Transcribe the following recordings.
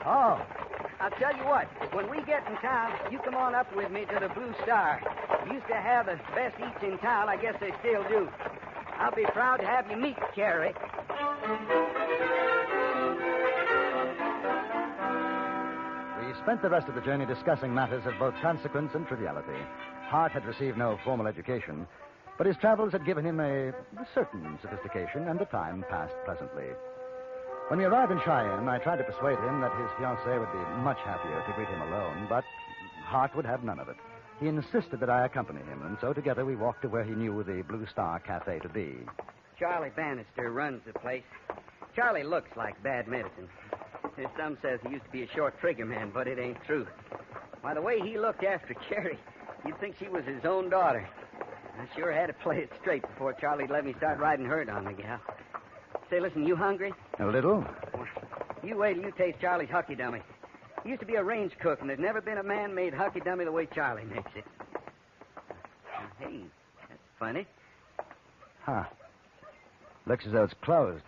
Oh. I'll tell you what. When we get in town, you come on up with me to the Blue Star. Used to have the best eats in town. I guess they still do. I'll be proud to have you meet Carrie. We spent the rest of the journey discussing matters of both consequence and triviality. Hart had received no formal education, but his travels had given him a certain sophistication, and the time passed pleasantly. When we arrived in Cheyenne, I tried to persuade him that his fiancée would be much happier to greet him alone, but Hart would have none of it. He insisted that I accompany him, and so together we walked to where he knew the Blue Star Cafe to be. Charlie Bannister runs the place. Charlie looks like bad medicine. Some says he used to be a short trigger man, but it ain't true. By the way he looked after Carrie, you'd think she was his own daughter. I sure had to play it straight before Charlie'd let me start riding herd on the gal. Say, listen, you hungry? A little. Well, you wait till you taste Charlie's Hucky Dummy. He used to be a range cook, and there's never been a man made Hucky Dummy the way Charlie makes it. Hey, that's funny. Huh. Looks as though it's closed.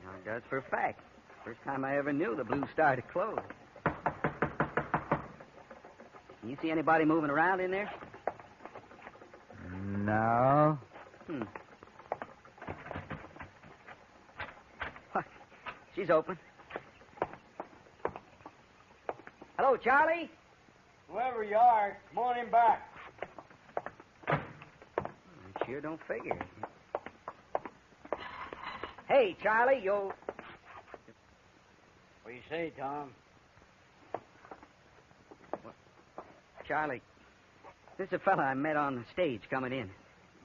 Now, it does for a fact. First time I ever knew the Blue Star to close. Can you see anybody moving around in there? No. What? She's open. Hello, Charlie? Whoever you are, come on in back. I sure don't figure. Hey, Charlie, you'll... What do you say, Tom? Charlie, this is a fella I met on the stage coming in.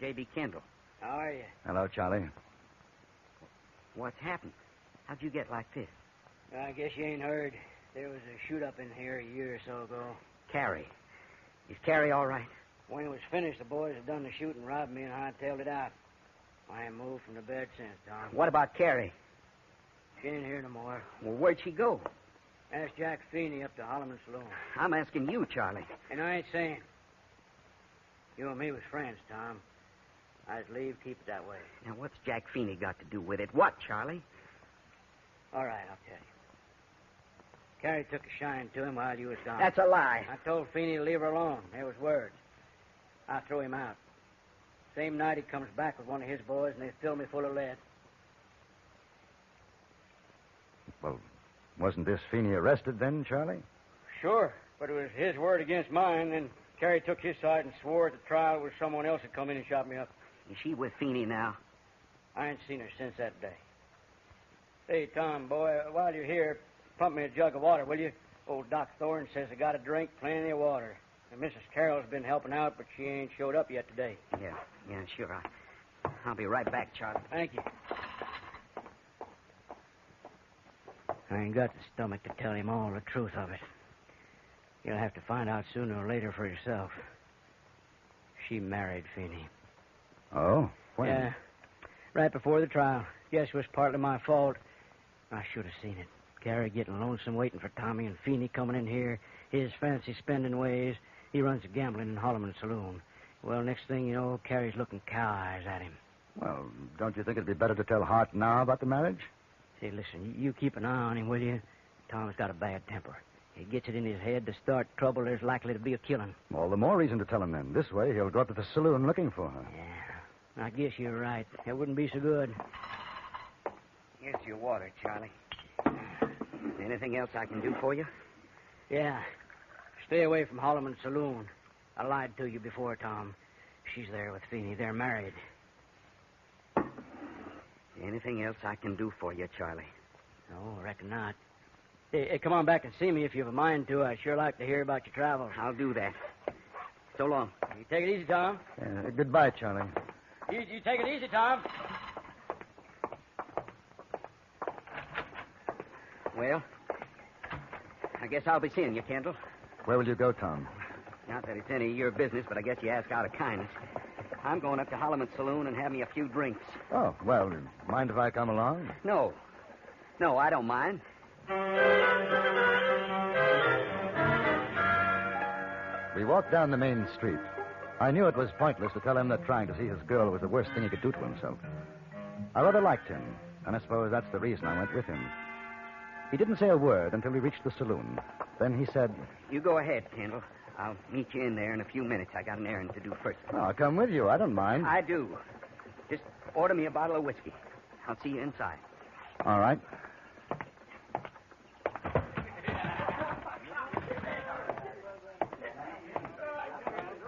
J.B. Kendall. How are you? Hello, Charlie. What's happened? How'd you get like this? I guess you ain't heard. There was a shoot-up in here a year or so ago. Carrie. Is Carrie all right? When it was finished, the boys had done the shooting, robbed me, and hightailed it out. I ain't moved from the bed since, Tom. What about Carrie? She ain't here no more. Well, where'd she go? Ask Jack Feeney up to Holloman Saloon. I'm asking you, Charlie. And I ain't saying. You and me was friends, Tom. I'd leave, keep it that way. Now, what's Jack Feeney got to do with it? What, Charlie? All right, I'll tell you. Carrie took a shine to him while you was gone. That's a lie. I told Feeney to leave her alone. There was words. I threw him out. Same night he comes back with one of his boys, and they fill me full of lead. Well, wasn't this Feeney arrested then, Charlie? Sure, but it was his word against mine, and Carrie took his side and swore at the trial was someone else that come in and shot me up. Is she with Feeney now? I ain't seen her since that day. Hey, Tom, boy, while you're here, pump me a jug of water, will you? Old Doc Thorne says I got a drink, plenty of water. And Mrs. Carroll's been helping out, but she ain't showed up yet today. Yeah, sure. I'll be right back, Charlie. Thank you. I ain't got the stomach to tell him all the truth of it. You'll have to find out sooner or later for yourself. She married Feeney. Oh? When? Yeah, right before the trial. Guess it was partly my fault. I should have seen it. Carrie getting lonesome waiting for Tommy, and Feeney coming in here, his fancy spending ways. He runs a gambling in Holloman Saloon. Well, next thing you know, Carrie's looking cow eyes at him. Well, don't you think it'd be better to tell Hart now about the marriage? Say, listen, you keep an eye on him, will you? Tom's got a bad temper. He gets it in his head to start trouble, there's likely to be a killing. All the more reason to tell him then. This way, he'll go up to the saloon looking for her. Yeah, I guess you're right. It wouldn't be so good. Here's your water, Charlie. Anything else I can do for you? Yeah. Stay away from Holloman Saloon. I lied to you before, Tom. She's there with Feeney. They're married. Anything else I can do for you, Charlie? No, reckon not. Hey, come on back and see me if you have a mind to. I'd sure like to hear about your travels. I'll do that. So long. You take it easy, Tom. Goodbye, Charlie. You take it easy, Tom. Well, I guess I'll be seeing you, Kendall. Where will you go, Tom? Not that it's any of your business, but I guess you ask out of kindness. I'm going up to Holloman Saloon and have me a few drinks. Oh, well, mind if I come along? No, I don't mind. We walked down the main street. I knew it was pointless to tell him that trying to see his girl was the worst thing he could do to himself. I rather liked him, and I suppose that's the reason I went with him. He didn't say a word until we reached the saloon. Then he said, You go ahead, Kendall. I'll meet you in there in a few minutes. I got an errand to do first. "Oh, I'll come with you. I don't mind." I do. Just order me a bottle of whiskey. I'll see you inside. All right.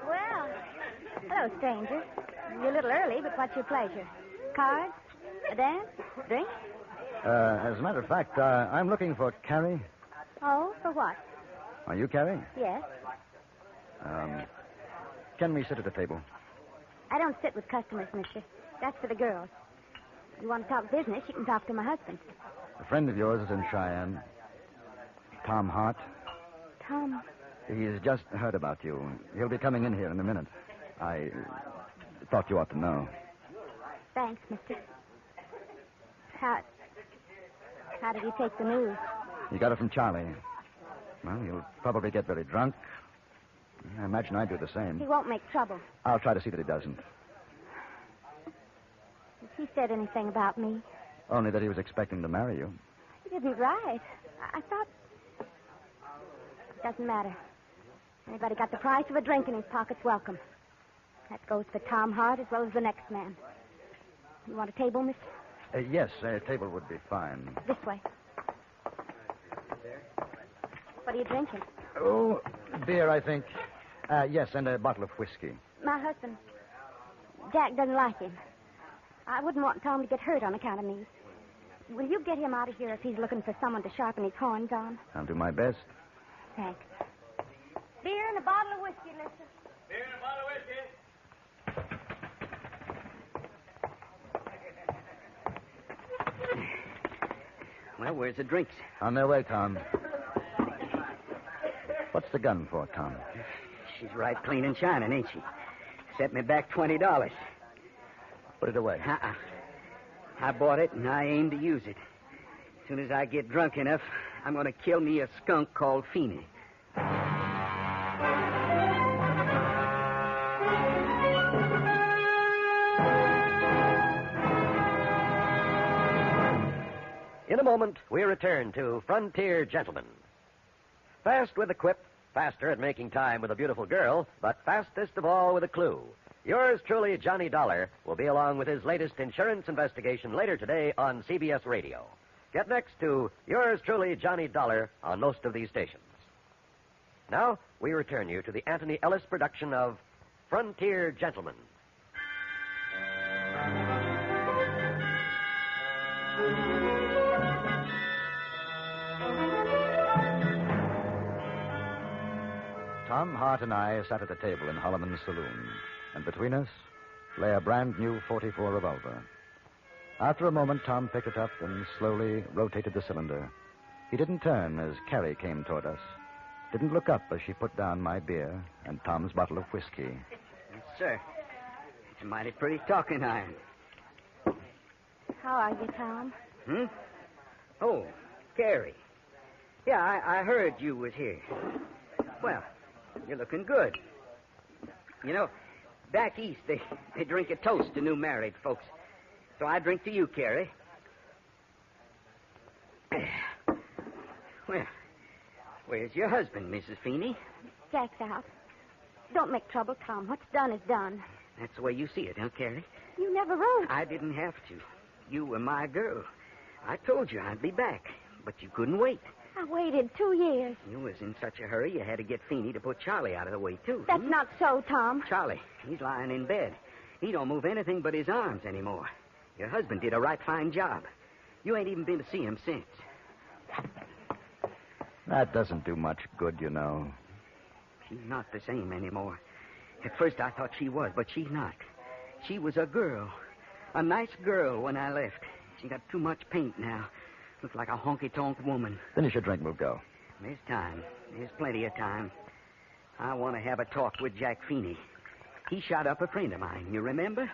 Well, hello, stranger. You're a little early, but what's your pleasure? Cards? A dance? Drink? As a matter of fact, I'm looking for Carrie. Oh, for what? Are you Carrie? Yes. Can we sit at a table? I don't sit with customers, mister. That's for the girls. You want to talk business, you can talk to my husband. A friend of yours is in Cheyenne. Tom Hart. Tom. He's just heard about you. He'll be coming in here in a minute. I thought you ought to know. Thanks, mister. How did you take the news? You got it from Charlie. Well, he'll probably get very drunk. I imagine I'd do the same. He won't make trouble. I'll try to see that he doesn't. Has he said anything about me? Only that he was expecting to marry you. He didn't write. I thought... Doesn't matter. Anybody got the price of a drink in his pocket's welcome. That goes for Tom Hart as well as the next man. You want a table, mister? Yes, a table would be fine. This way. What are you drinking? Oh, beer, I think. Yes, and a bottle of whiskey. My husband. Jack doesn't like him. I wouldn't want Tom to get hurt on account of me. Will you get him out of here if he's looking for someone to sharpen his horns on? I'll do my best. Thanks. Beer and a bottle of whiskey, mister. Beer and a bottle of whiskey. Well, where's the drinks? On their way, Tom. What's the gun for, Tom? She's right clean and shining, ain't she? Set me back $20. Put it away. I bought it, and I aim to use it. As soon as I get drunk enough, I'm going to kill me a skunk called Feeney. In a moment, we return to Frontier Gentlemen. Fast with a quip, faster at making time with a beautiful girl, but fastest of all with a clue. Yours truly, Johnny Dollar, will be along with his latest insurance investigation later today on CBS Radio. Get next to yours truly, Johnny Dollar, on most of these stations. Now, we return you to the Anthony Ellis production of Frontier Gentlemen. Tom Hart and I sat at a table in Holloman's saloon, and between us lay a brand new .44 revolver. After a moment, Tom picked it up and slowly rotated the cylinder. He didn't turn as Carrie came toward us, didn't look up as she put down my beer and Tom's bottle of whiskey. Yes, sir. It's a mighty pretty talking iron. How are you, Tom? Oh, Carrie. Yeah, I heard you was here. Well, you're looking good. You know, back east, they drink a toast to new married folks. So I drink to you, Carrie. Well, where's your husband, Mrs. Feeney? Jack's out. Don't make trouble, Tom. What's done is done. That's the way you see it, huh, Carrie? You never wrote. I didn't have to. You were my girl. I told you I'd be back, but you couldn't wait. I waited 2 years. You was in such a hurry you had to get Feeney to put Charlie out of the way, too. That's not so, Tom. Charlie, he's lying in bed. He don't move anything but his arms anymore. Your husband did a right fine job. You ain't even been to see him since. That doesn't do much good, you know. She's not the same anymore. At first I thought she was, but she's not. She was a girl. A nice girl when I left. She got too much paint now. Looks like a honky-tonk woman. Finish your drink, we'll go. There's time. There's plenty of time. I want to have a talk with Jack Feeney. He shot up a friend of mine, you remember?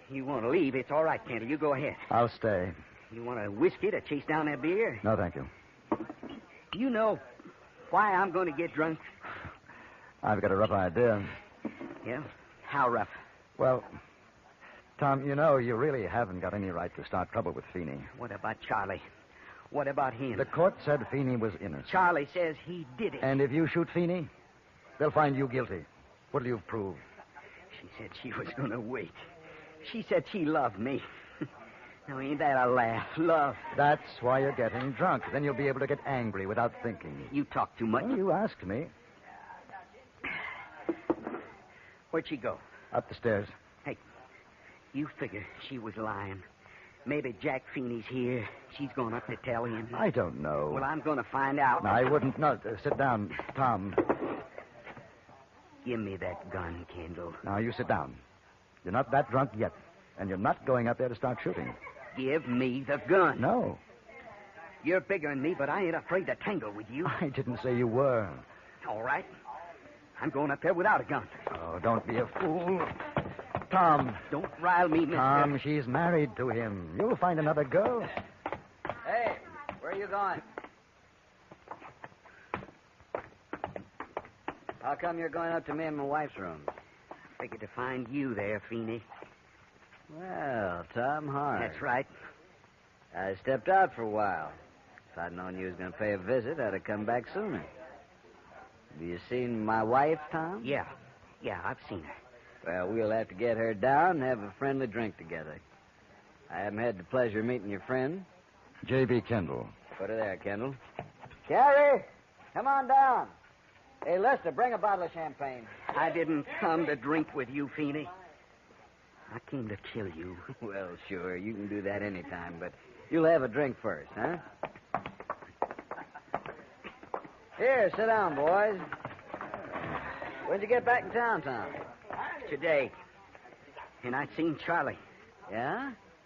You want to leave, it's all right, Kendall. You go ahead. I'll stay. You want a whiskey to chase down that beer? No, thank you. You know why I'm going to get drunk? I've got a rough idea. Yeah? How rough? Well, Tom, you know, you really haven't got any right to start trouble with Feeney. What about Charlie? What about him? The court said Feeney was innocent. Charlie says he did it. And if you shoot Feeney, they'll find you guilty. What'll you prove? She said she was going to wait. She said she loved me. Now, ain't that a laugh? Love. That's why you're getting drunk. Then you'll be able to get angry without thinking. You talk too much. Well, you asked me. Where'd she go? Up the stairs. Hey, you figure she was lying. Maybe Jack Feeney's here. She's going up to tell him. I don't know. Well, I'm going to find out. No, I wouldn't. No, sit down, Tom. Give me that gun, Kendall. Now, you sit down. You're not that drunk yet. And you're not going up there to start shooting. Give me the gun. No. You're bigger than me, but I ain't afraid to tangle with you. I didn't say you were. All right. I'm going up there without a gun. Oh, don't be a fool. Tom. Don't rile me, mister. Tom, she's married to him. You'll find another girl. Hey, where are you going? How come you're going up to me in my wife's room? Figured to find you there, Feeney. Well, Tom Hart. That's right. I stepped out for a while. If I'd known you was going to pay a visit, I'd have come back sooner. Have you seen my wife, Tom? Yeah, I've seen her. Well, we'll have to get her down and have a friendly drink together. I haven't had the pleasure of meeting your friend. J.B. Kendall. Put her there, Kendall. Carrie, come on down. Hey, Lester, bring a bottle of champagne. I didn't come to drink with you, Feeney. I came to kill you. Well, sure, you can do that any time, but you'll have a drink first, huh? Here, sit down, boys. When'd you get back in town, Tom? Today. And I seen Charlie. Yeah?